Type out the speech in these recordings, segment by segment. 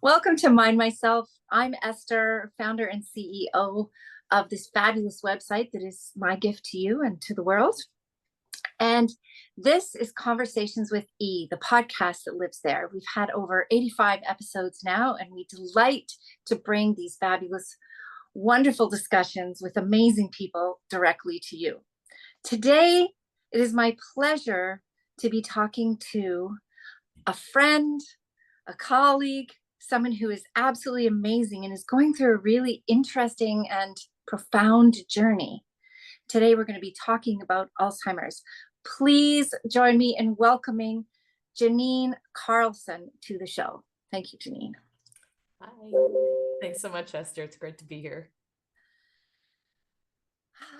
Welcome to Mind Myself. I'm Esther, founder and CEO of this fabulous website that is my gift to you and to the world. And this is Conversations with E, the podcast that lives there. We've had over 85 episodes now, and we delight to bring these fabulous, wonderful discussions with amazing people directly to you. Today, it is my pleasure to be talking to a friend, a colleague, someone who is absolutely amazing and is going through a really interesting and profound journey. Today, we're going to be talking about Alzheimer's. Please join me in welcoming Janine Carlson to the show. Thank you, Janine. Hi. Thanks so much, Esther. It's great to be here.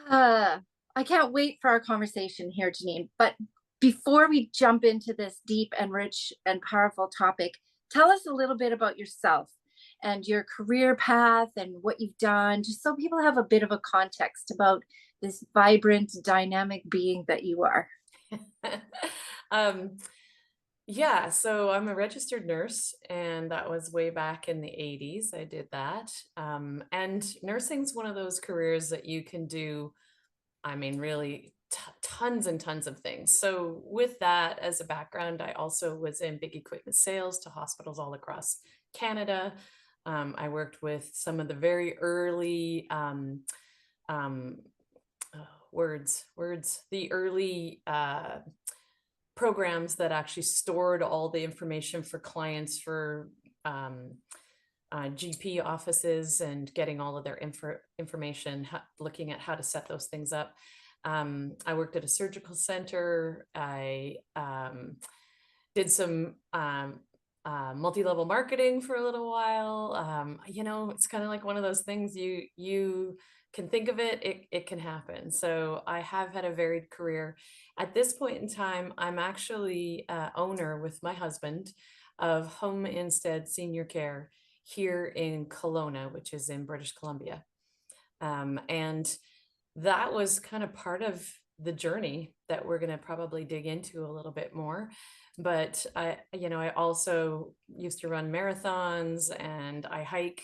I can't wait for our conversation here, Janine. But before we jump into this deep and rich and powerful topic, tell us a little bit about yourself and your career path and what you've done, just so people have a bit of a context about this vibrant, dynamic being that you are. um, yeah, so I'm a registered nurse, and that was way back in the 80s. I did that. And nursing's one of those careers that you can do, I mean, really tons and tons of things. So, with that as a background, I also was in big equipment sales to hospitals all across Canada. I worked with some of the very early um, the early programs that actually stored all the information for clients for um, GP offices and getting all of their information, looking at how to set those things up. I worked at a surgical center. I did some multi-level marketing for a little while. It's kind of like one of those things you can think of it can happen. So I have had a varied career. At this point in time, I'm actually owner with my husband of Home Instead Senior Care here in Kelowna, which is in British Columbia. And that was kind of part of the journey that we're going to probably dig into a little bit more. But I also used to run marathons, and I hike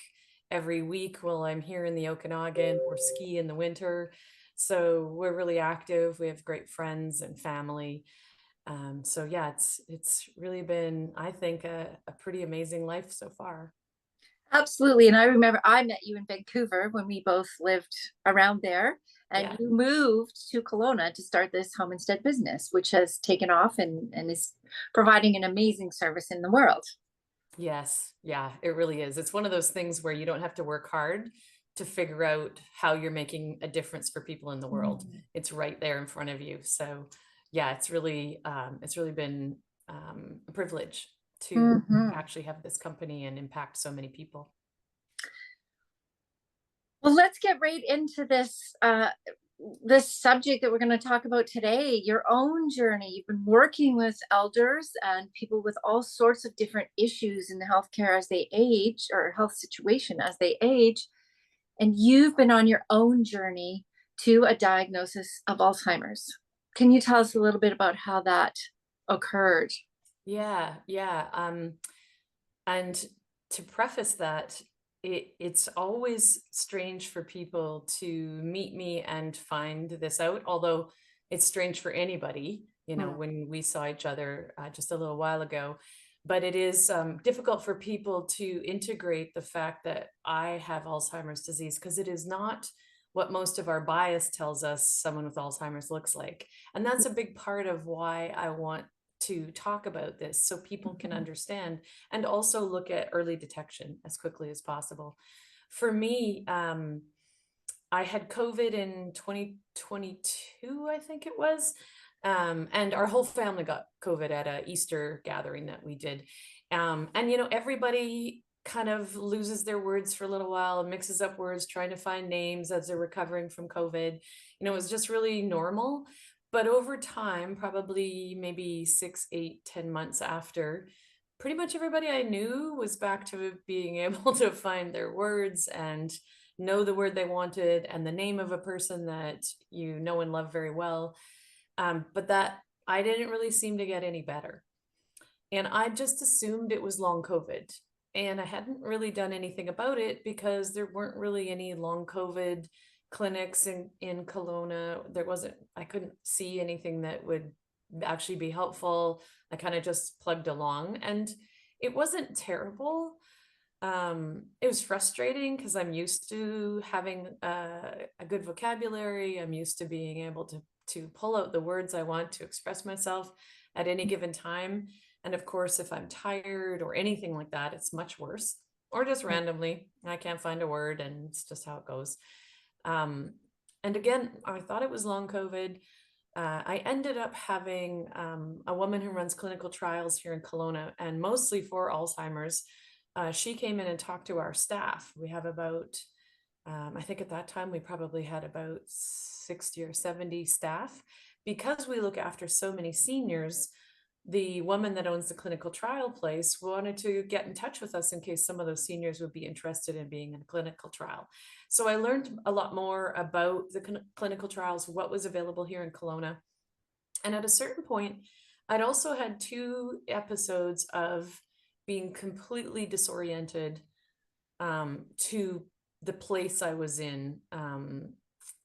every week while I'm here in the Okanagan, or ski in the winter. So we're really active. We have great friends and family. So yeah, it's really been, I think, a pretty amazing life so far. Absolutely. And I remember I met you in Vancouver when we both lived around there, and Yeah. you moved to Kelowna to start this home instead business, which has taken off and is providing an amazing service in the world. Yes. Yeah, it really is. It's one of those things where you don't have to work hard to figure out how you're making a difference for people in the world. Mm. It's right there in front of you. So yeah, it's really been a privilege to Mhm. actually have this company and impact so many people. Well, let's get right into this subject that we're going to talk about today, your own journey. You've been working with elders and people with all sorts of different issues in the healthcare as they age, or health situation as they age. And you've been on your own journey to a diagnosis of Alzheimer's. Can you tell us a little bit about how that occurred? Yeah, yeah. And to preface that, it's always strange for people to meet me and find this out, although it's strange for anybody, Hmm. when we saw each other just a little while ago. But it is difficult for people to integrate the fact that I have Alzheimer's disease, because it is not what most of our bias tells us someone with Alzheimer's looks like. And that's a big part of why I want to talk about this, so people can understand and also look at early detection as quickly as possible. For me, I had COVID in 2022, I think it was. And our whole family got COVID at a Easter gathering that we did. And everybody kind of loses their words for a little while and mixes up words, trying to find names as they're recovering from COVID. It was just really normal. But over time, probably maybe 6, 8, 10 months after, pretty much everybody I knew was back to being able to find their words and know the word they wanted and the name of a person that you know and love very well. But that I didn't really seem to get any better. And I just assumed it was long COVID. And I hadn't really done anything about it because there weren't really any long COVID clinics in Kelowna. I couldn't see anything that would actually be helpful. I kind of just plugged along, and it wasn't terrible. It was frustrating because I'm used to having a good vocabulary. I'm used to being able to pull out the words I want to express myself at any given time. And of course, if I'm tired or anything like that, it's much worse. Or just randomly, I can't find a word, and it's just how it goes. Um, and again, I thought it was long COVID. I ended up having a woman who runs clinical trials here in Kelowna, and mostly for Alzheimer's. She came in and talked to our staff. We have about, I think at that time we probably had about 60 or 70 staff. Because we look after so many seniors, the woman that owns the clinical trial place wanted to get in touch with us in case some of those seniors would be interested in being in a clinical trial. So I learned a lot more about the clinical trials, what was available here in Kelowna. And at a certain point, I'd also had 2 episodes of being completely disoriented to the place I was in.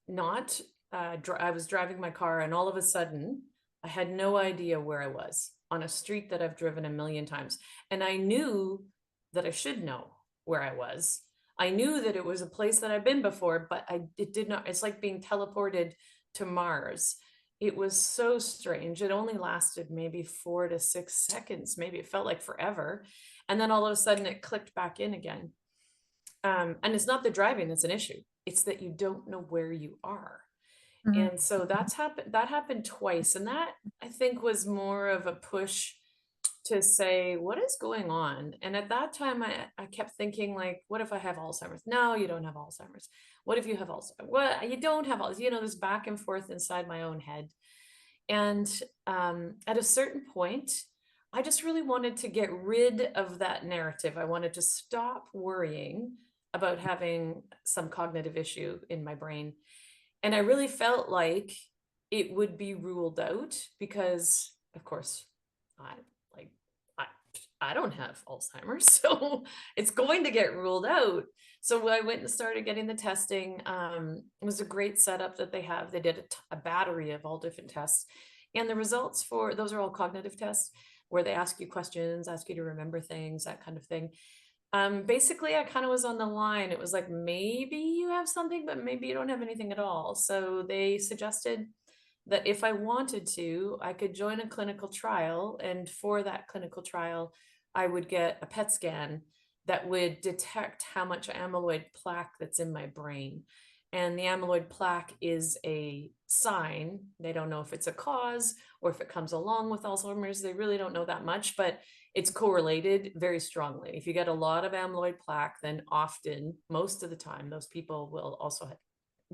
Not, I was driving my car, and all of a sudden, I had no idea where I was on a street that I've driven a million times. And I knew that I should know where I was. I knew that it was a place that I've been before, but it did not, it's like being teleported to Mars. It was so strange. It only lasted maybe 4 to 6 seconds. Maybe it felt like forever. And then all of a sudden it clicked back in again. And it's not the driving that's an issue. It's that you don't know where you are. Mhm. And so that happened twice. And that, I think, was more of a push to say, what is going on? And at that time, I kept thinking, like, what if I have Alzheimer's? No, you don't have Alzheimer's. What if you have Alzheimer's? Well, you don't have Alzheimer's. This back and forth inside my own head. And at a certain point, I just really wanted to get rid of that narrative. I wanted to stop worrying about having some cognitive issue in my brain. And I really felt like it would be ruled out because, of course, I like I I don't have Alzheimer's, so it's going to get ruled out. So I went and started getting the testing. It was a great setup that they have. They did a battery of all different tests, and the results for those are all cognitive tests where they ask you questions, ask you to remember things, that kind of thing. Basically, I kind of was on the line. It was like, maybe you have something, but maybe you don't have anything at all. So they suggested that if I wanted to, I could join a clinical trial. And for that clinical trial, I would get a PET scan that would detect how much amyloid plaque that's in my brain. And the amyloid plaque is a sign. They don't know if it's a cause or if it comes along with Alzheimer's. They really don't know that much, but it's correlated very strongly. If you get a lot of amyloid plaque, then often, most of the time, those people will also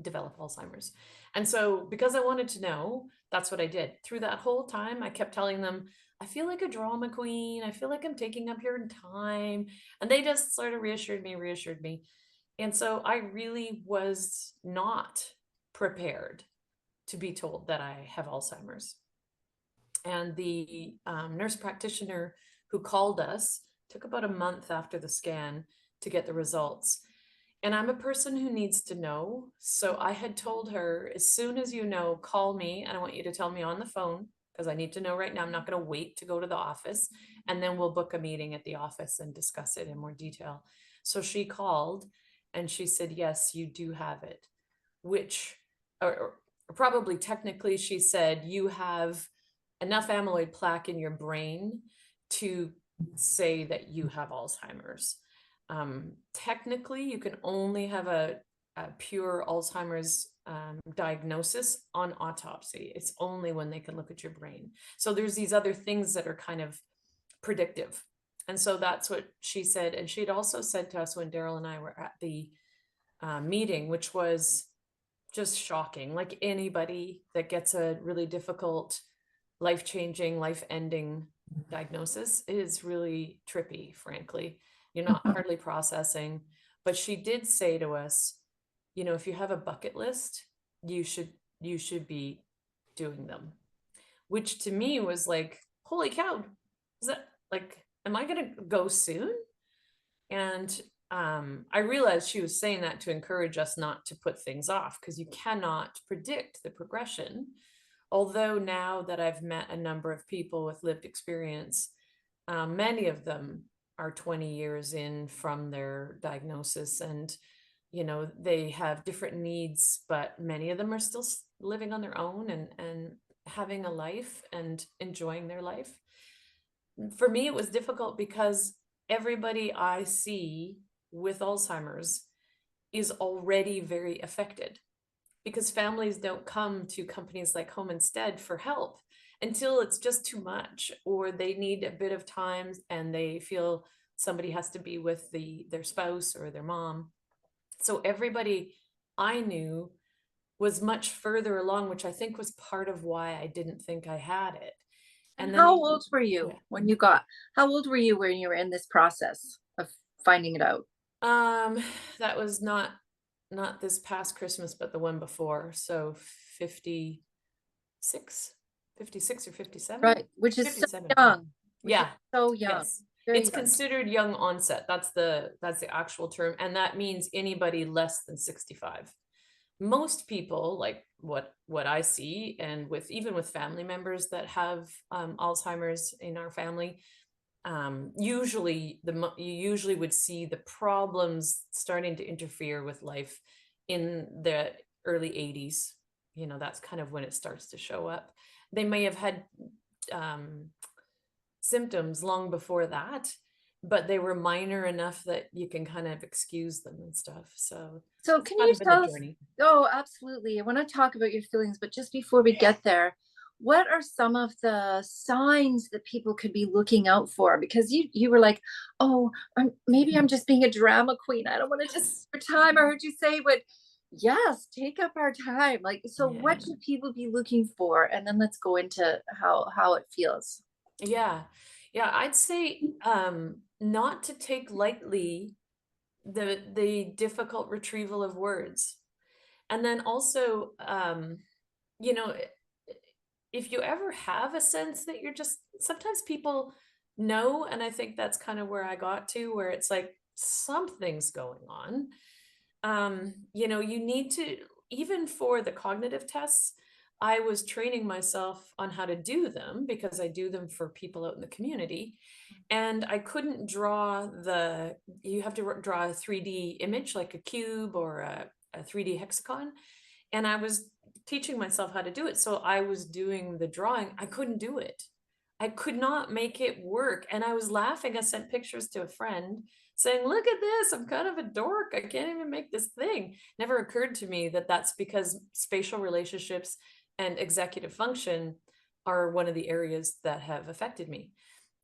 develop Alzheimer's. And so, because I wanted to know, that's what I did. Through that whole time, I kept telling them, I feel like a drama queen. I feel like I'm taking up your time. And they just sort of reassured me. And so I really was not prepared to be told that I have Alzheimer's. And the nurse practitioner who called us took about a month after the scan to get the results. And I'm a person who needs to know. So I had told her, as soon as you know, call me. And I want you to tell me on the phone because I need to know right now. I'm not going to wait to go to the office. And then we'll book a meeting at the office and discuss it in more detail. So she called and she said, yes, you do have it, which, or probably technically, she said, you have enough amyloid plaque in your brain to say that you have Alzheimer's. Technically, you can only have a pure Alzheimer's diagnosis on autopsy. It's only when they can look at your brain. So there's these other things that are kind of predictive. And so that's what she said. And she'd also said to us when Daryl and I were at the meeting, which was just shocking. Like anybody that gets a really difficult, life-changing, life-ending diagnosis is really trippy, frankly. You're not hardly processing. But she did say to us, if you have a bucket list, you should be doing them. Which to me was like, holy cow, is that like, am I gonna go soon? And I realized she was saying that to encourage us not to put things off, because you cannot predict the progression. Although now that I've met a number of people with lived experience, many of them are 20 years in from their diagnosis, and they have different needs, but many of them are still living on their own and having a life and enjoying their life. For me, it was difficult because everybody I see with Alzheimer's is already very affected, because families don't come to companies like Home Instead for help until it's just too much, or they need a bit of time and they feel somebody has to be with their spouse or their mom. So everybody I knew was much further along, which I think was part of why I didn't think I had it. And And then how old were you yeah. when how old were you when you were in this process of finding it out? Um, that was not this past Christmas, but the one before. So 56, 56 or 57? Right, which is so 57, I think. young, which is Yeah. so young, Yes. very It's young. considered young onset. That's the actual term. And that means anybody less than 65. Most people, like what I see, and even with family members that have Alzheimer's in our family, you usually would see the problems starting to interfere with life in the early 80s. That's kind of when it starts to show up. They may have had um, symptoms long before that, but they were minor enough that you can kind of excuse them and stuff. So So it's can kind you of been a tell us? journey. Oh, absolutely. I want to talk about your feelings, but just before we get there, what are some of the signs that people could be looking out for? Because you were like, oh, maybe I'm just being a drama queen. I don't want to just for time. I heard you say, but yes, take up our time. Like, so Yeah. what should people be looking for? And then let's go into how it feels. Yeah. Yeah. I'd say not to take lightly the difficult retrieval of words. And then also, you know, if you ever have a sense that you're just, sometimes people know, and I think that's kind of where I got to, where it's like something's going on. You need to, even for the cognitive tests, I was training myself on how to do them because I do them for people out in the community. And I couldn't you have to draw a 3D image like a cube or a 3D hexagon. And I was teaching myself how to do it. So I was doing the drawing. I couldn't do it. I could not make it work. And I was laughing. I sent pictures to a friend saying, look at this. I'm kind of a dork. I can't even make this thing. Never occurred to me that that's because spatial relationships and executive function are one of the areas that have affected me.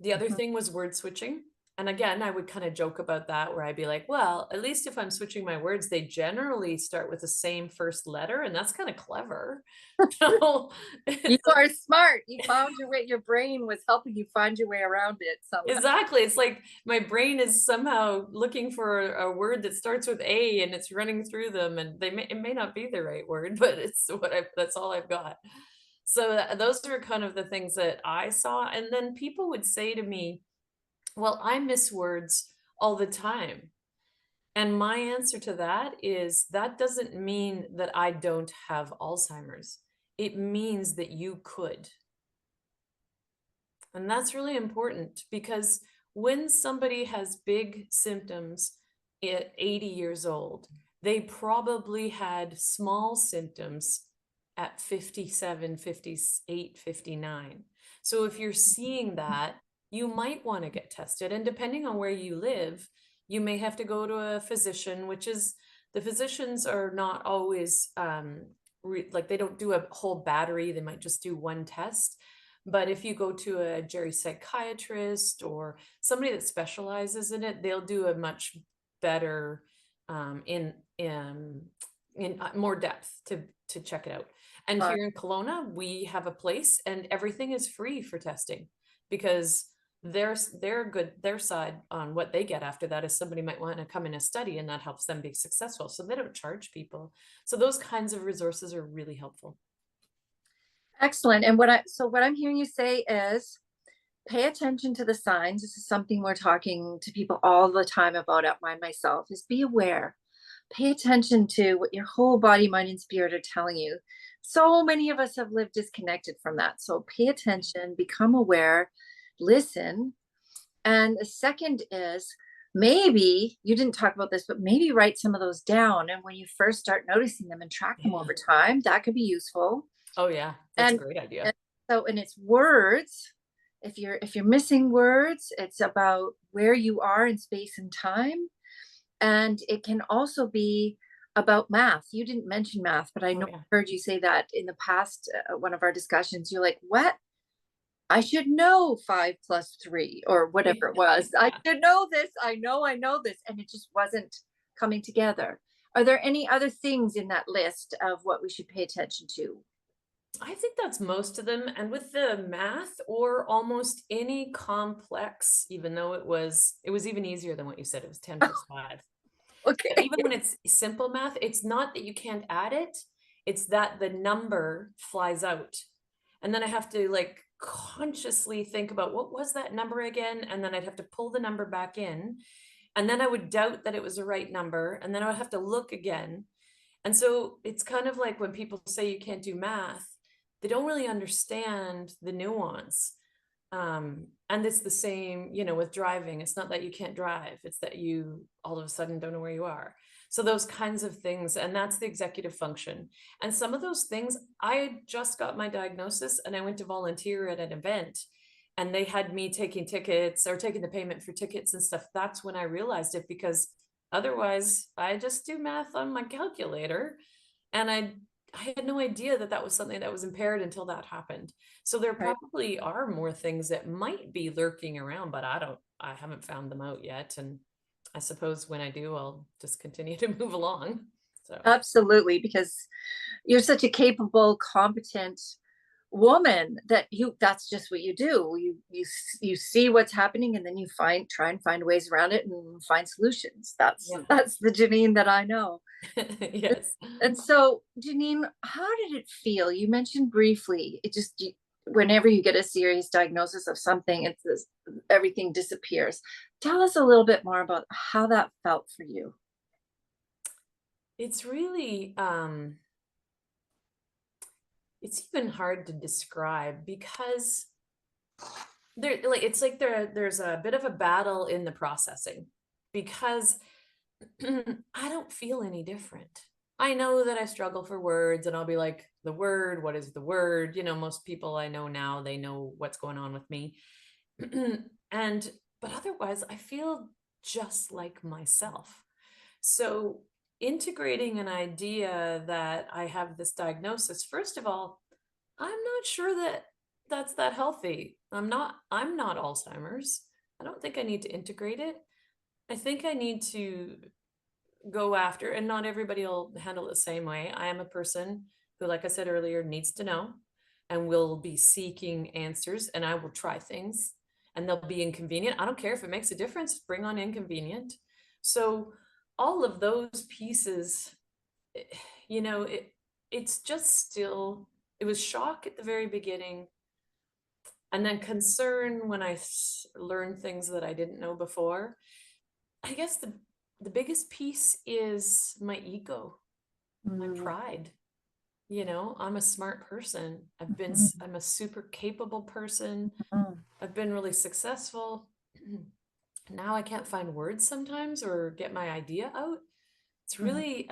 The other Mhm. thing was word switching. And again, I would kind of joke about that, where I'd be like, well, at least if I'm switching my words, they generally start with the same first letter. And that's kind of clever. So You it's are smart. You found your way. Your brain was helping you find your way around it somehow. exactly. It's like my brain is somehow looking for a word that starts with A and it's running through them, and it may not be the right word, but that's all I've got. So those are kind of the things that I saw. And then people would say to me, well, I miss words all the time. And my answer to that is that doesn't mean that I don't have Alzheimer's. It means that you could. And that's really important, because when somebody has big symptoms at 80 years old, they probably had small symptoms at 57, 58, 59. So if you're seeing that, you might want to get tested. And depending on where you live, you may have to go to a physician, which is, the physicians are not always like, they don't do a whole battery. They might just do one test. But if you go to a psychiatrist or somebody that specializes in it, they'll do a much better in more depth to check it out. And Uh, here in Kelowna, we have a place, and everything is free for testing, because they're good. Their side on what they get after that is somebody might want to come in a study, and that helps them be successful. So they don't charge people. So those kinds of resources are really helpful. Excellent. And what I'm hearing you say is pay attention to the signs. This is something we're talking to people all the time about at Mind Myself, is be aware. Pay attention to what your whole body, mind, and spirit are telling you. So many of us have lived disconnected from that. So pay attention, become aware, listen. And the second is, maybe you didn't talk about this, but maybe write some of those down. And when you first start noticing them and track them Yeah. over time, that could be useful. Oh yeah, that's a And, great idea. and so, and it's words. If you're missing words, it's about where you are in space and time. And it can also be about math. You didn't mention math, but I Oh know yeah. I heard you say that in the past, one of our discussions. You're like, what? I should know 5 plus 3 or whatever it was. I Yeah. should know this. I know this. And it just wasn't coming together. Are there any other things in that list of what we should pay attention to? I think that's most of them. And with the math or almost any complex, even though it was even easier than what you said, it was 10 plus 5. But Okay. even when it's simple math, it's not that you can't add it, it's that the number flies out. And then I have to like consciously think about what was that number again? And then I'd have to pull the number back in. And then I would doubt that it was the right number. And then I would have to look again. And so it's kind of like when people say you can't do math, they don't really understand the nuance. And it's the same, with driving. It's not that you can't drive, it's that you all of a sudden don't know where you are. So those kinds of things, and that's the executive function. And some of those things, I just got my diagnosis and I went to volunteer at an event and they had me taking tickets or taking the payment for tickets and stuff. That's when I realized it, because otherwise I just do math on my calculator and I had no idea that that was something that was impaired until that happened. So there Right. probably are more things that might be lurking around, but I haven't found them out yet. And I suppose when I do, I'll just continue to move along. So Absolutely, because you're such a capable, competent woman that that's just what you do. You see what's happening and then you try and find ways around it and find solutions. That's yeah. that's the Janine that I know. Yes. And so, Janine, how did it feel? You mentioned briefly, whenever you get a serious diagnosis of something, everything disappears. Tell us a little bit more about how that felt for you. It's really it's even hard to describe because there's a bit of a battle in the processing, because I don't feel any different. I know that I struggle for words and I'll be like, the word, what is the word? Most people I know now, they know what's going on with me. and but otherwise I feel just like myself. So integrating an idea that I have this diagnosis, first of all, I'm not sure that that's that healthy. I'm not Alzheimer's. I don't think I need to integrate it. I think I need to go after, and not everybody will handle it the same way. I am a person who, like I said earlier, needs to know and will be seeking answers, and I will try things and they'll be inconvenient. I don't care if it makes a difference, bring on inconvenient. So all of those pieces, eh, it's just still, it was shock at the very beginning, and then concern when I learned things that I didn't know before. I guess the biggest piece is my ego, my Mm, pride. I'm a smart person. mhm, I'm a super capable person. mhm, I've been really successful. Now I can't find words sometimes or get my idea out. It's mhm. really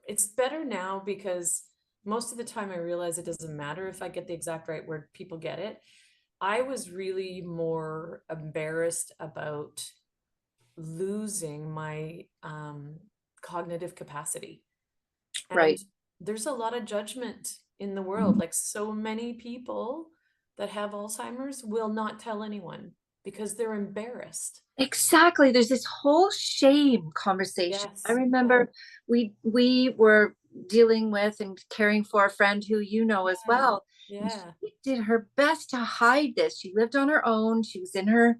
it's better now because most of the time I realize it doesn't matter if I get the exact right word, people get it. I was really more embarrassed about losing my cognitive capacity. And Right. there's a lot of judgment in the world. Mhm. Like, so many people that have Alzheimer's will not tell anyone because they're embarrassed. Exactly. There's this whole shame conversation. I Yes. Yeah. remember we were dealing with and caring for a friend who you know as Yeah. well. And Yeah. she did her best to hide this. She lived on her own. She was in her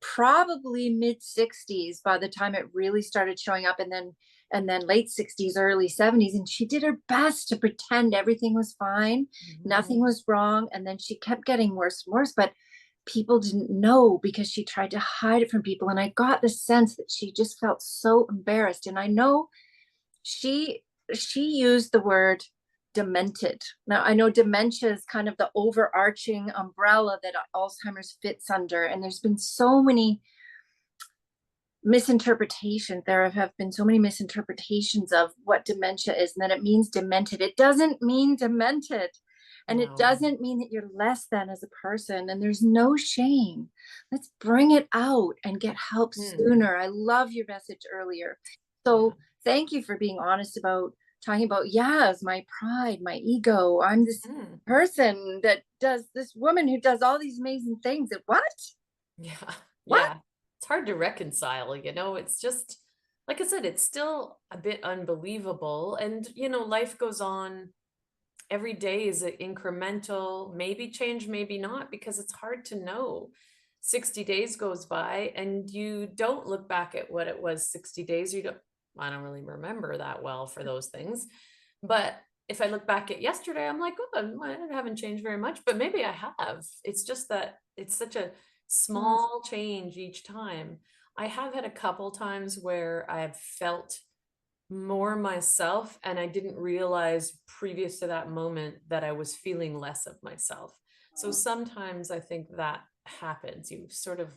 probably mid 60s by the time it really started showing up, and then late 60s, early 70s, and she did her best to pretend everything was fine, Mhm. nothing was wrong, and then she kept getting worse and worse. But people didn't know because she tried to hide it from people. And I got the sense that she just felt so embarrassed. And I know she she used the word demented. Now I know dementia is kind of the overarching umbrella that Alzheimer's fits under, and there's been so many misinterpretations. There have been so many misinterpretations of what dementia is, and that it means demented. It doesn't mean demented. And it No. doesn't mean that you're less than as a person, and there's no shame. Let's bring it out and get help Hmm. sooner. I love your message earlier. Yeah. So thank you for being honest about talking about, yes, my pride, my ego. I'm this Hmm. person that does, this woman who does all these amazing things. What? Yeah. What? Yeah. It's hard to reconcile, it's just, like I said, it's still a bit unbelievable. And, life goes on. Every day is a incremental, maybe change, maybe not, because it's hard to know. 60 days goes by and you don't look back at what it was 60 days. I don't really remember that well for those things. But if I look back at yesterday, I'm like, oh, I haven't changed very much, but maybe I have. It's just that it's such a Mm, small change each time. I have had a couple times where I've felt more myself and I didn't realize previous to that moment that I was feeling less of myself. So sometimes I think that happens. You sort of,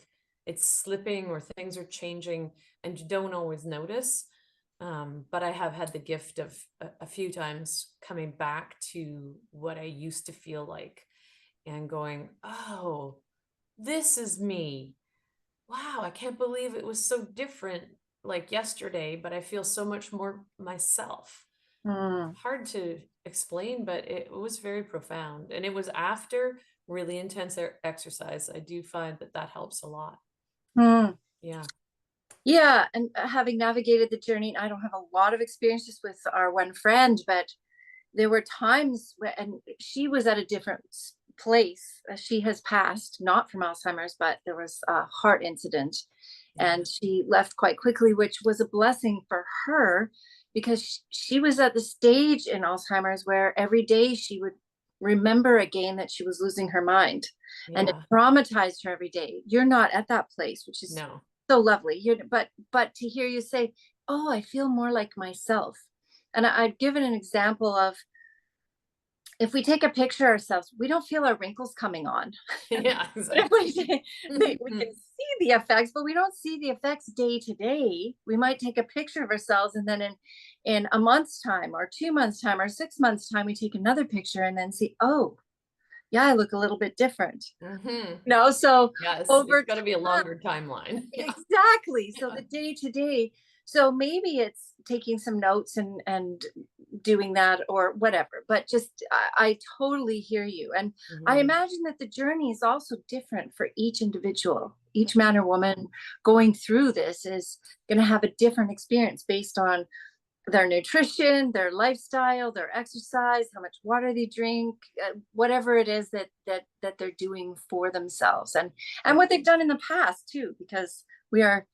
it's slipping or things are changing and you don't always notice. But I have had the gift of a few times coming back to what I used to feel like and going, oh, this is me. Wow, I can't believe it was so different like yesterday, but I feel so much more myself. mm, Hard to explain, but it was very profound. And it was after really intense exercise. I do find that that helps a lot. mm. Yeah. Yeah, and having navigated the journey, I don't have a lot of experiences with our one friend, but there were times when, and she was at a different place. She has passed, not from Alzheimer's, but there was a heart incident, Yeah. and she left quite quickly, which was a blessing for her because she was at the stage in Alzheimer's where every day she would remember again that she was losing her mind, and it Yeah. traumatized her every day. You're not at that place, which is No. so lovely. But to hear you say, "Oh, I feel more like myself," and I'd given an example of, if we take a picture of ourselves, we don't feel our wrinkles coming on. Yeah, But if we, exactly. we can see the effects, but we don't see the effects day to day. We might take a picture of ourselves, and then in a month's time, or 2 months' time, or 6 months' time, we take another picture and then see, oh, yeah, I look a little bit different. Hmm. No, so Yes, it's over got to be a time, longer timeline. Yeah. exactly. So Yeah. the day to day. So maybe it's taking some notes and doing that or whatever. But just I totally hear you, and I Hmm. imagine that the journey is also different for each individual. Each man or woman going through this is going to have a different experience based on their nutrition, their lifestyle, their exercise, how much water they drink, whatever it is that they're doing for themselves, and Yeah. what they've done in the past too, because we are,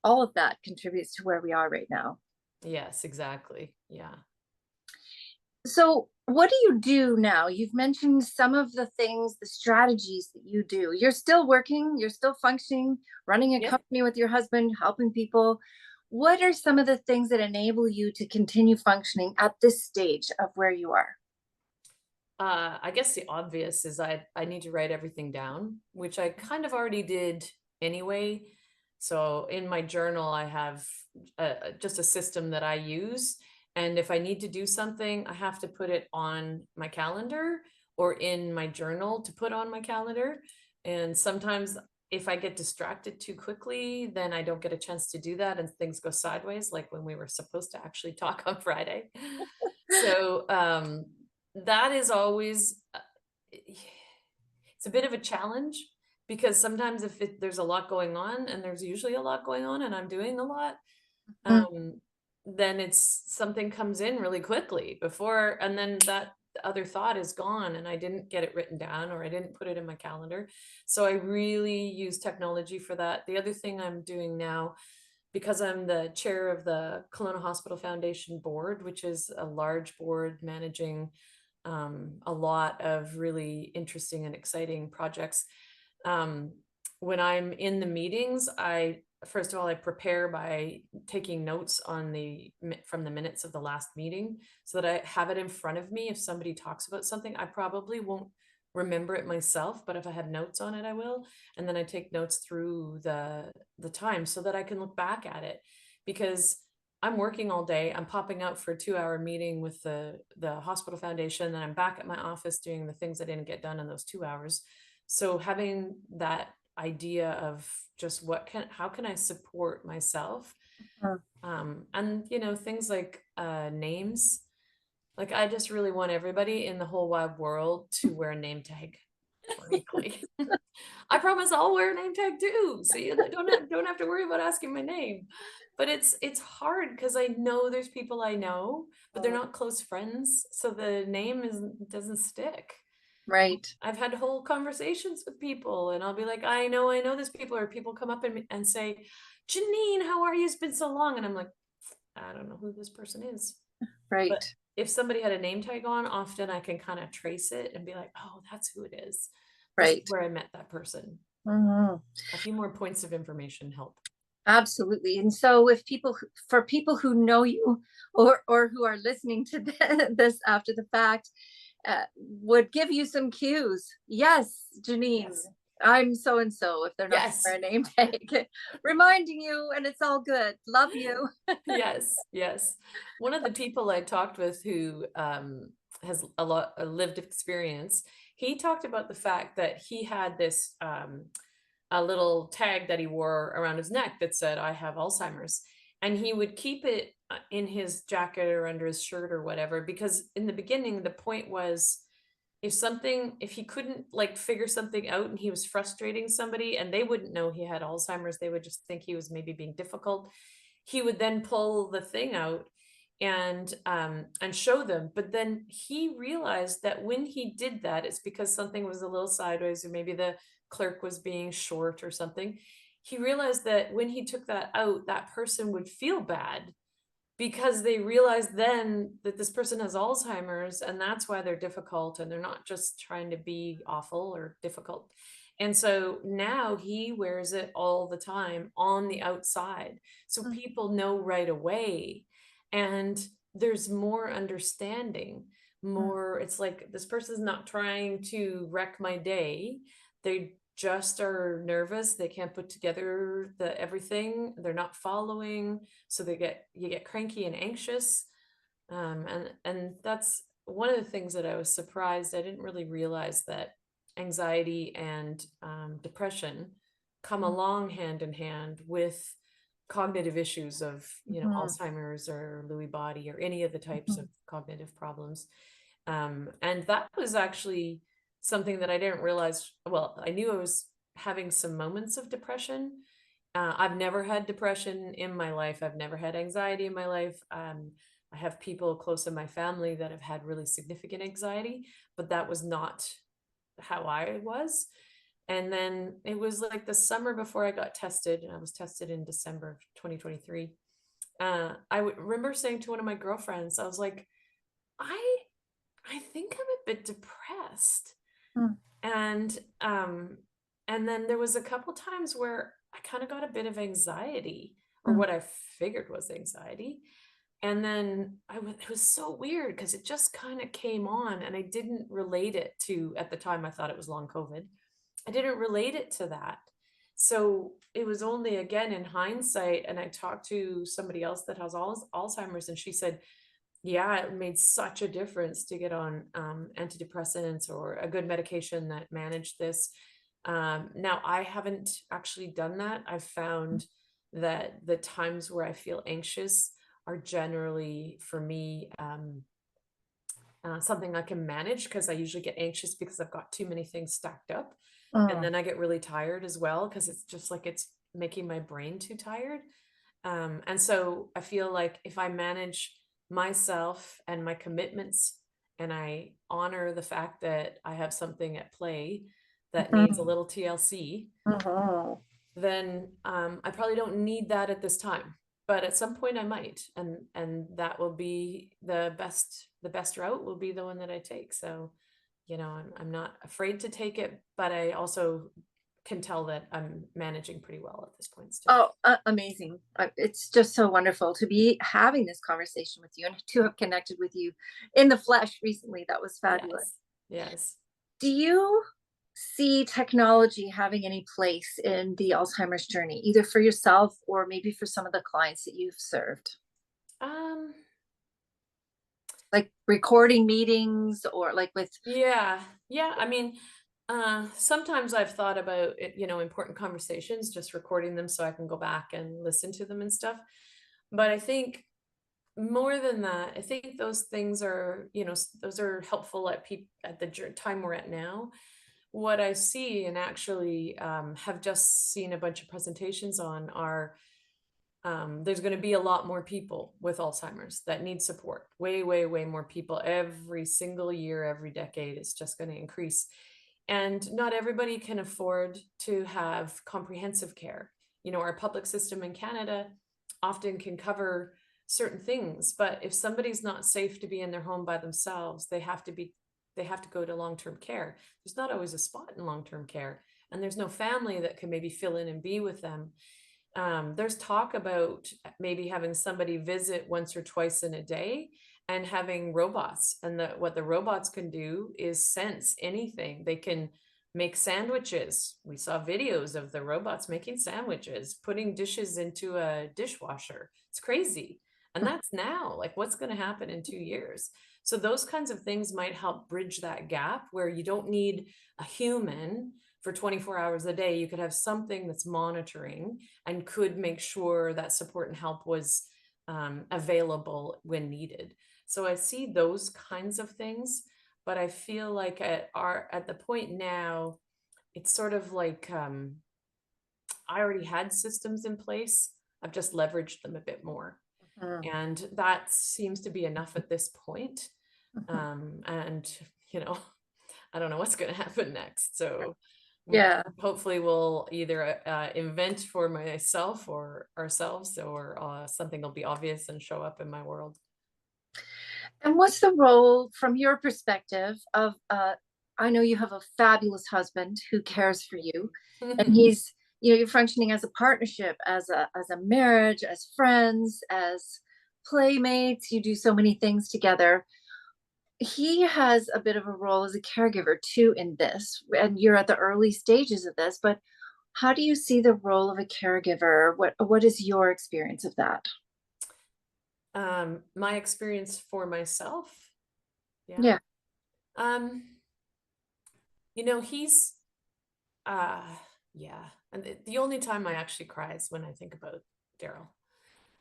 all of that contributes to where we are right now. Yes, exactly. Yeah. So what do you do now? You've mentioned some of the things, the strategies that you do. You're still working, you're still functioning, running a Yep. company with your husband, helping people. What are some of the things that enable you to continue functioning at this stage of where you are? I guess the obvious is I need to write everything down, which I kind of already did anyway. So in my journal, I have just a system that I use, and if I need to do something, I have to put it on my calendar or in my journal to put on my calendar. And sometimes if I get distracted too quickly, then I don't get a chance to do that, and things go sideways, like when we were supposed to actually talk on Friday. So that is always it's a bit of a challenge because sometimes if there's a lot going on, and there's usually a lot going on and I'm doing a lot, Mm, um, then it's something comes in really quickly before, and then that other thought is gone and I didn't get it written down or I didn't put it in my calendar. So I really use technology for that. The other thing I'm doing now, because I'm the chair of the Kelowna Hospital Foundation board, which is a large board managing a lot of really interesting and exciting projects. Um, when I'm in the meetings, first of all, I prepare by taking notes on from the minutes of the last meeting so that I have it in front of me. If somebody talks about something, I probably won't remember it myself, but if I have notes on it, I will. And then I take notes through the time so that I can look back at it, because I'm working all day. I'm popping out for a 2-hour meeting with the hospital foundation, then I'm back at my office doing the things I didn't get done in those 2 hours. So having that idea of just how can I support myself? Mhm. And things like names. Like, I just really want everybody in the whole wide world to wear a name tag, frankly. I promise I'll wear a name tag too, so you don't have to worry about asking my name. But it's hard because I know there's people I know, but they're not close friends, so the name doesn't stick. Right. I've had whole conversations with people, and I'll be like, I know this people, or people come up and say, Janine, how are you? It's been so long. And I'm like, I don't know who this person is. But Right. if somebody had a name tag on, often I can kind of trace it and be like, oh, that's who it is. This is Right. where I met that person. Mhm. A few more points of information help. Absolutely. And so if for people who know you, or who are listening to this after the fact, would give you some cues. Yes, Janine, Yes. I'm so and so, if they're not going to Yes. wear a name tag, reminding you, and it's all good. Love you. Yes. Yes. One of the people I talked with who has a lived experience, he talked about the fact that he had this a little tag that he wore around his neck that said, I have Alzheimer's. And he would keep it in his jacket or under his shirt or whatever, because in the beginning, the point was, if he couldn't like figure something out and he was frustrating somebody and they wouldn't know he had Alzheimer's, they would just think he was maybe being difficult. He would then pull the thing out and show them. But then he realized that when he did that, it's because something was a little sideways, or maybe the clerk was being short or something. He realized that when he took that out, that person would feel bad because they realize then that this person has Alzheimer's, and that's why they're difficult, and they're not just trying to be awful or difficult. And so now he wears it all the time on the outside, so people know right away, and there's more understanding. More, it's like, this person's not trying to wreck my day, they just are nervous, they can't put together everything, they're not following, so you get cranky and anxious. And that's one of the things that I was surprised. I didn't really realize that anxiety and depression come along hand in hand with cognitive issues of Mhm. Alzheimer's or Lewy body or any of the types of Mhm. cognitive problems. And that was actually something that I didn't realize. Well, I knew I was having some moments of depression. I've never had depression in my life. I've never had anxiety in my life. I have people close in my family that have had really significant anxiety, but that was not how I was. And then it was like the summer before I got tested, and I was tested in December of 2023. Remember saying to one of my girlfriends, I was like, I I think I'm a bit depressed. Mhm. And and then there was a couple times where I kind of got a bit of anxiety, or Mhm. what I figured was anxiety. And then it was so weird because it just kind of came on, and I didn't relate it to, at the time I thought it was long COVID. I didn't relate it to that. So it was only again in hindsight, and I talked to somebody else that has Alzheimer's, and she said, yeah, it made such a difference to get on antidepressants or a good medication that managed this. Now, I haven't actually done that. I've found that the times where I feel anxious are generally, for me, something I can manage, because I usually get anxious because I've got too many things stacked up. And Mhm. then I get really tired as well, because it's just like it's making my brain too tired. And so I feel like if I manage myself and my commitments, and I honor the fact that I have something at play that needs a Mhm. little TLC, Mhm. then I probably don't need that at this time. But at some point I might, and that will be the best route will be the one that I take. So, I'm not afraid to take it, but I also can tell that I'm managing pretty well at this point still. Oh, amazing. It's just so wonderful to be having this conversation with you and to have connected with you in the flesh recently. That was fabulous. Yes. Yes. Do you see technology having any place in the Alzheimer's journey, either for yourself or maybe for some of the clients that you've served? Um, Like recording meetings or like with, yeah. Yeah. I mean, sometimes I've thought about it, important conversations, just recording them so I can go back and listen to them and stuff. But I think more than that, I think those things are, those are helpful at the time we're at now. What I see and actually have just seen a bunch of presentations on are there's going to be a lot more people with Alzheimer's that need support. Way, way, way more people every single year, every decade. It's just going to increase. And not everybody can afford to have comprehensive care. Our public system in Canada often can cover certain things, but if somebody's not safe to be in their home by themselves, they have to go to long-term care. There's not always a spot in long-term care, and there's no family that can maybe fill in and be with them. There's talk about maybe having somebody visit once or twice in a day and having robots. And what the robots can do is sense anything. They can make sandwiches. We saw videos of the robots making sandwiches, putting dishes into a dishwasher. It's crazy. And that's now, like, what's going to happen in 2 years? So those kinds of things might help bridge that gap where you don't need a human for 24 hours a day. You could have something that's monitoring and could make sure that support and help was available when needed. So I see those kinds of things, but I feel like at the point now, it's sort of like I already had systems in place. I've just leveraged them a bit more, mhm, and that seems to be enough at this point. mhm. And you know, I don't know what's going to happen next. So Yeah. hopefully we'll either invent for myself or ourselves, or something will be obvious and show up in my world. And what's the role from your perspective of I know you have a fabulous husband who cares for you and he's you're functioning as a partnership, as a marriage, as friends, as playmates, you do so many things together. He has a bit of a role as a caregiver too in this, and you're at the early stages of this, but how do you see the role of a caregiver? What is your experience of that? My experience for myself, yeah. Yeah. Um, he's uh yeah. And the only time I actually cry is when I think about Daryl.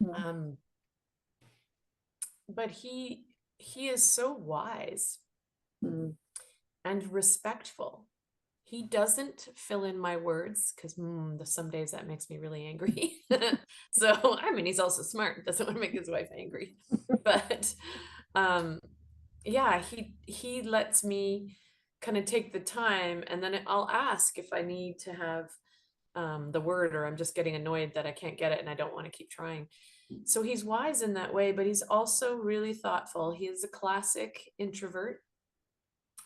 Mm, Um, but he is so wise mm, and respectful. He doesn't fill in my words because some days that makes me really angry. So, I mean, he's also smart, doesn't want to make his wife angry. But um, yeah, he lets me kind of take the time, and then I'll ask if I need to have the word, or I'm just getting annoyed that I can't get it and I don't want to keep trying. So he's wise in that way, but he's also really thoughtful. He is a classic introvert.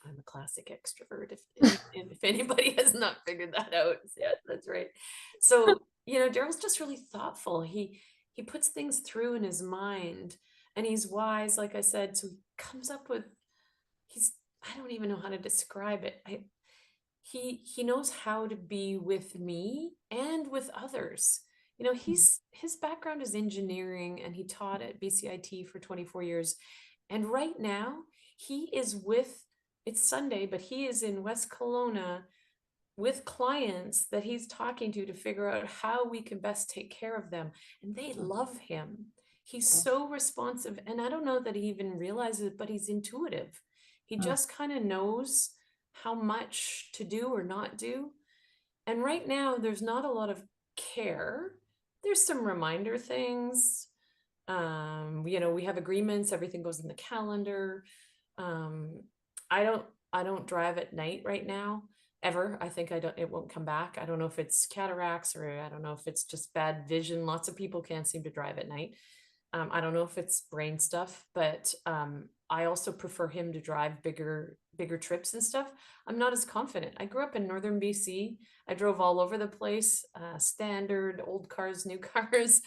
I'm a classic extrovert. If anybody has not figured that out, yeah, that's right. So Daryl's just really thoughtful. He puts things through in his mind, and he's wise, like I said. So he comes up with he's I don't even know how to describe it. He knows how to be with me and with others. His background is engineering, and he taught at BCIT for 24 years. And right now he is with it's Sunday, but he is in West Kelowna with clients that he's talking to figure out how we can best take care of them. And they love him. He's so responsive. And I don't know that he even realizes it, but he's intuitive. He mm, just kind of knows how much to do or not do. And right now, there's not a lot of care. There's some reminder things. We have agreements, everything goes in the calendar. Um, I don't I don't drive at night right now, ever. I think it won't come back. I don't know if it's cataracts, or I don't know if it's just bad vision. Lots of people can't seem to drive at night. I don't know if it's brain stuff, but I also prefer him to drive bigger trips and stuff. I'm not as confident. I grew up in northern BC. I drove all over the place, standard old cars, new cars.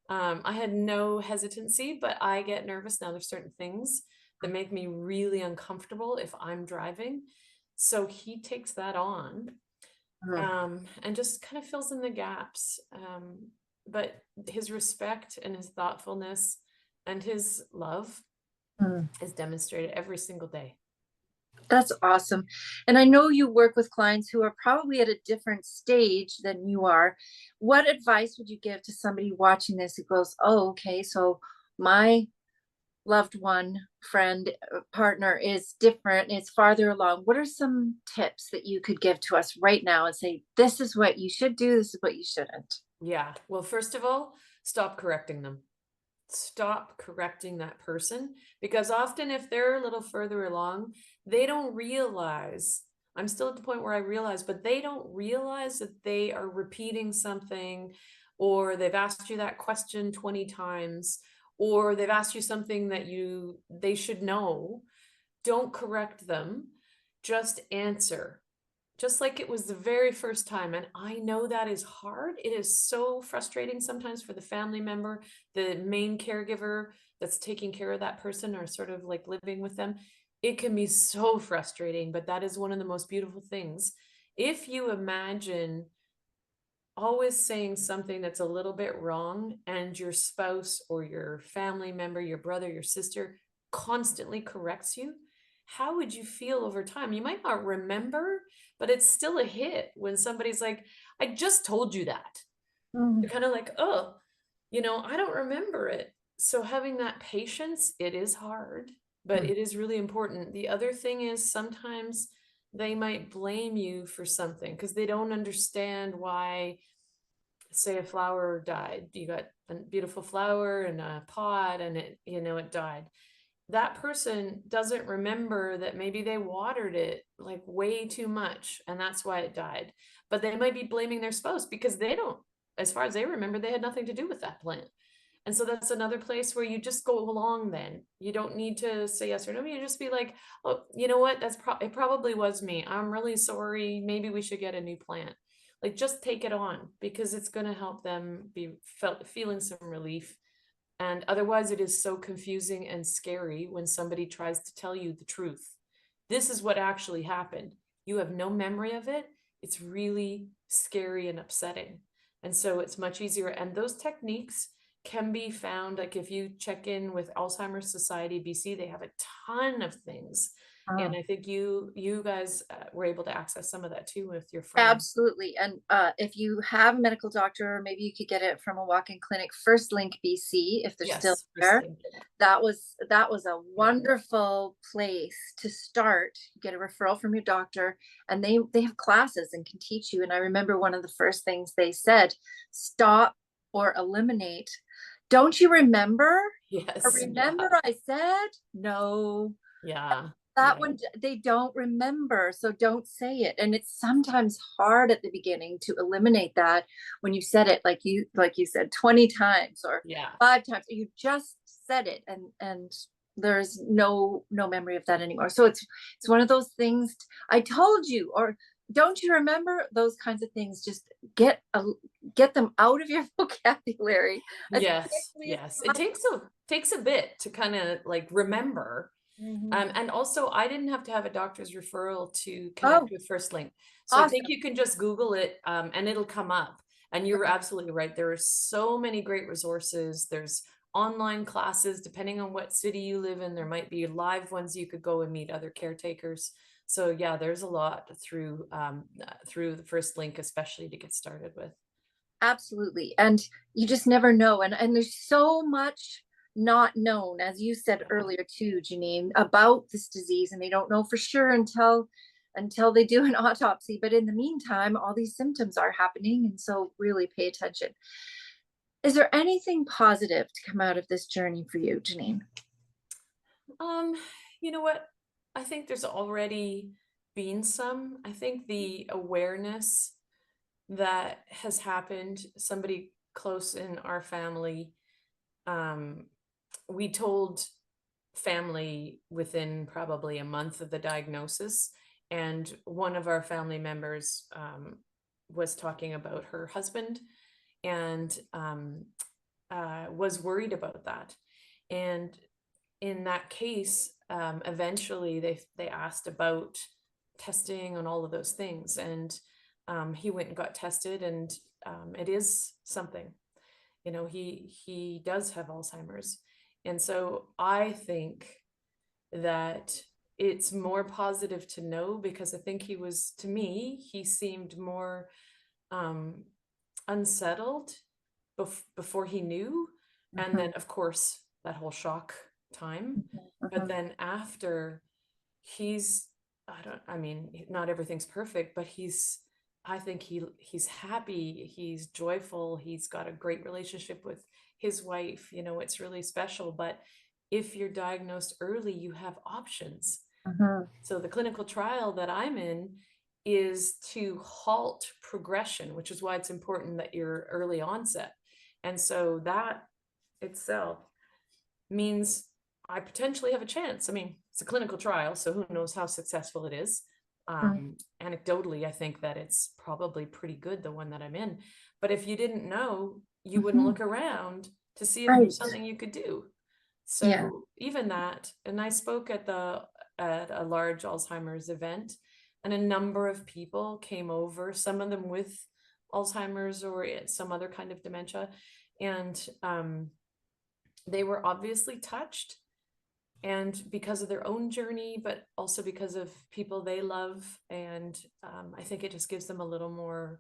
I had no hesitancy, but I get nervous now. There's certain things that make me really uncomfortable if I'm driving. So he takes that on, Mm, and just kind of fills in the gaps. But his respect and his thoughtfulness and his love mm. is demonstrated every single day. That's awesome. And I know you work with clients who are probably at a different stage than you are. What advice would you give to somebody watching this who goes, oh, okay, so my loved one, friend, partner is different, it's farther along? What are some tips that you could give to us right now and say, this is what you should do, this is what you shouldn't? Yeah. Well, first of all, stop correcting them. Stop correcting that person, because often if they're a little further along, they don't realize. I'm still at the point where I realize, but they don't realize that they are repeating something, or they've asked you that question 20 times, or they've asked you something that they should know. Don't correct them, just answer, just like it was the very first time. And I know that is hard. It is so frustrating sometimes for the family member, the main caregiver that's taking care of that person or sort of like living with them. It can be so frustrating, but that is one of the most beautiful things. If you imagine always saying something that's a little bit wrong, and your spouse or your family member, your brother, your sister constantly corrects you, how would you feel over time? You might not remember, but it's still a hit when somebody's like, I just told you that. Mhm. You're kind of like, oh, I don't remember it. So having that patience, it is hard, but Mm. it is really important. The other thing is sometimes they might blame you for something because they don't understand why. Say a flower died, you got a beautiful flower in a pot and it died. That person doesn't remember that maybe they watered it like way too much and that's why it died. But they might be blaming their spouse because they don't, as far as they remember, they had nothing to do with that plant. And so that's another place where you just go along. Then you don't need to say yes or no. You just be like, oh, you know what, it probably was me, I'm really sorry, maybe we should get a new plant. Like, just take it on, because it's going to help them be feeling some relief. And otherwise, it is so confusing and scary when somebody tries to tell you the truth. This is what actually happened. You have no memory of it. It's really scary and upsetting. And so it's much easier. And those techniques can be found. Like, if you check in with Alzheimer's Society BC, they have a ton of things. And Oh. I think you guys were able to access some of that too with your friend. Absolutely. And if you have a medical doctor, maybe you could get it from a walk-in clinic, First Link BC, if they're still Yes, first there. thing. That was a Yeah. wonderful place to start. Get a referral from your doctor, and they have classes and can teach you. And I remember one of the first things they said, stop or eliminate. Don't you remember? Or Yes. Yeah. remember I said no. Yeah. That Yeah. one they don't remember, so don't say it. And it's sometimes hard at the beginning to eliminate that when you said it, like you said 20 times or Yeah. 5 times. You just said it, and there's no memory of that anymore. So it's one of those things. I told you, or don't you remember? Those kinds of things. Just get them out of your vocabulary as Yes. quickly as Yes. It possible. takes a bit to kind of like remember. Mhm. And also, I didn't have to have a doctor's referral to connect Oh, with First Link. So I think awesome. you can just Google it, and it'll come up. And you're absolutely right. There are so many great resources. There's online classes, depending on what city you live in. There might be live ones you could go and meet other caretakers. So yeah, there's a lot through the First Link, especially to get started with. Absolutely. And you just never know. And there's so much not known, as you said Yeah. earlier too, Janine, about this disease, and they don't know for sure until they do an autopsy. But in the meantime, all these symptoms are happening. And so really pay attention. Is there anything positive to come out of this journey for you, Janine? Um, you know what? I think there's already been some. I think the awareness that has happened, somebody close in our family um, we told family within probably a month of the diagnosis. And one of our family members was talking about her husband and was worried about that. And in that case, eventually they asked about testing and all of those things. And he went and got tested, and it is something. He does have Alzheimer's. And so I think that it's more positive to know, because I think to me, he seemed more um, unsettled before he knew. And then, of course, that whole shock time. But then after, he's, I mean, not everything's perfect, but I think he's happy, he's joyful, he's got a great relationship with his wife. It's really special. But if you're diagnosed early, you have options. So the clinical trial that I'm in is to halt progression, which is why it's important that you're early onset. And so that itself means I potentially have a chance. I mean, it's a clinical trial, so who knows how successful it is. Anecdotally, I think that it's probably pretty good, the one that I'm in. But if you didn't know, you wouldn't look around to see if there's something you could do. Yeah. So even that, and I spoke at a large Alzheimer's event, and a number of people came over, some of them with Alzheimer's or some other kind of dementia, and they were obviously touched, and because of their own journey, but also because of people they love. And I think it just gives them a little more,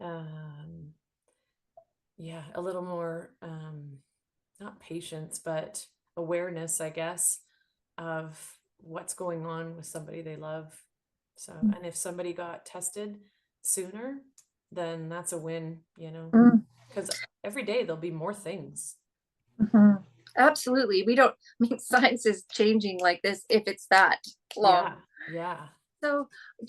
a little more, not patience, but awareness, I guess, of what's going on with somebody they love. So, and if somebody got tested sooner, then that's a win, because every day there'll be more things. Absolutely. I mean, science is changing like this if it's that long. Yeah. So,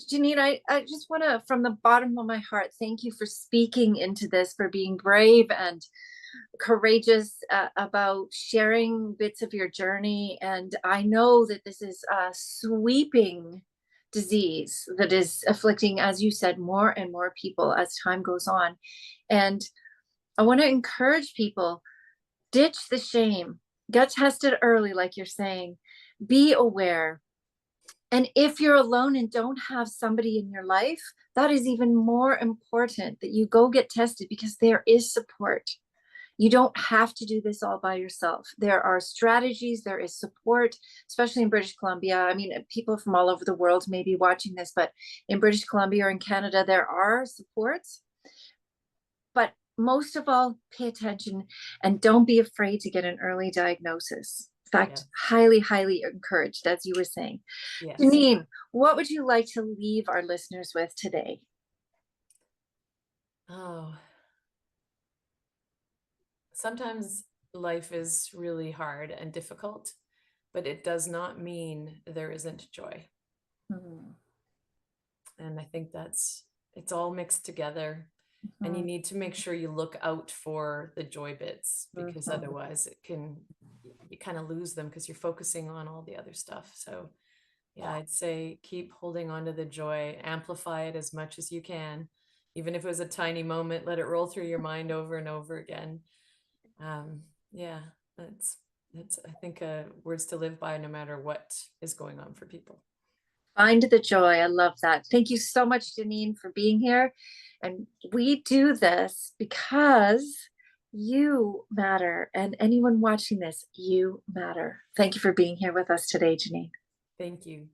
Janine, I just want to, from the bottom of my heart, thank you for speaking into this, for being brave and courageous about sharing bits of your journey. And I know that this is a sweeping disease that is afflicting, as you said, more and more people as time goes on. And I want to encourage people, ditch the shame, get tested early, like you're saying, be aware. And if you're alone and don't have somebody in your life, that is even more important, that you go get tested, because there is support. You don't have to do this all by yourself. There are strategies, there is support, especially in British Columbia. I mean, people from all over the world may be watching this, but in British Columbia or in Canada, there are supports. But most of all, pay attention and don't be afraid to get an early diagnosis. In fact, highly, highly encouraged, as you were saying. Yes. Janine, what would you like to leave our listeners with today? Oh, sometimes life is really hard and difficult, but it does not mean there isn't joy. And I think it's all mixed together. And you need to make sure you look out for the joy bits, because otherwise you kind of lose them because you're focusing on all the other stuff. So yeah, I'd say keep holding on to the joy, amplify it as much as you can. Even if it was a tiny moment, let it roll through your mind over and over again. Yeah, that's I think words to live by, no matter what is going on for people. Find the joy. I love that. Thank you so much, Janine, for being here. And we do this because you matter. And anyone watching this, you matter. Thank you for being here with us today, Janine. Thank you.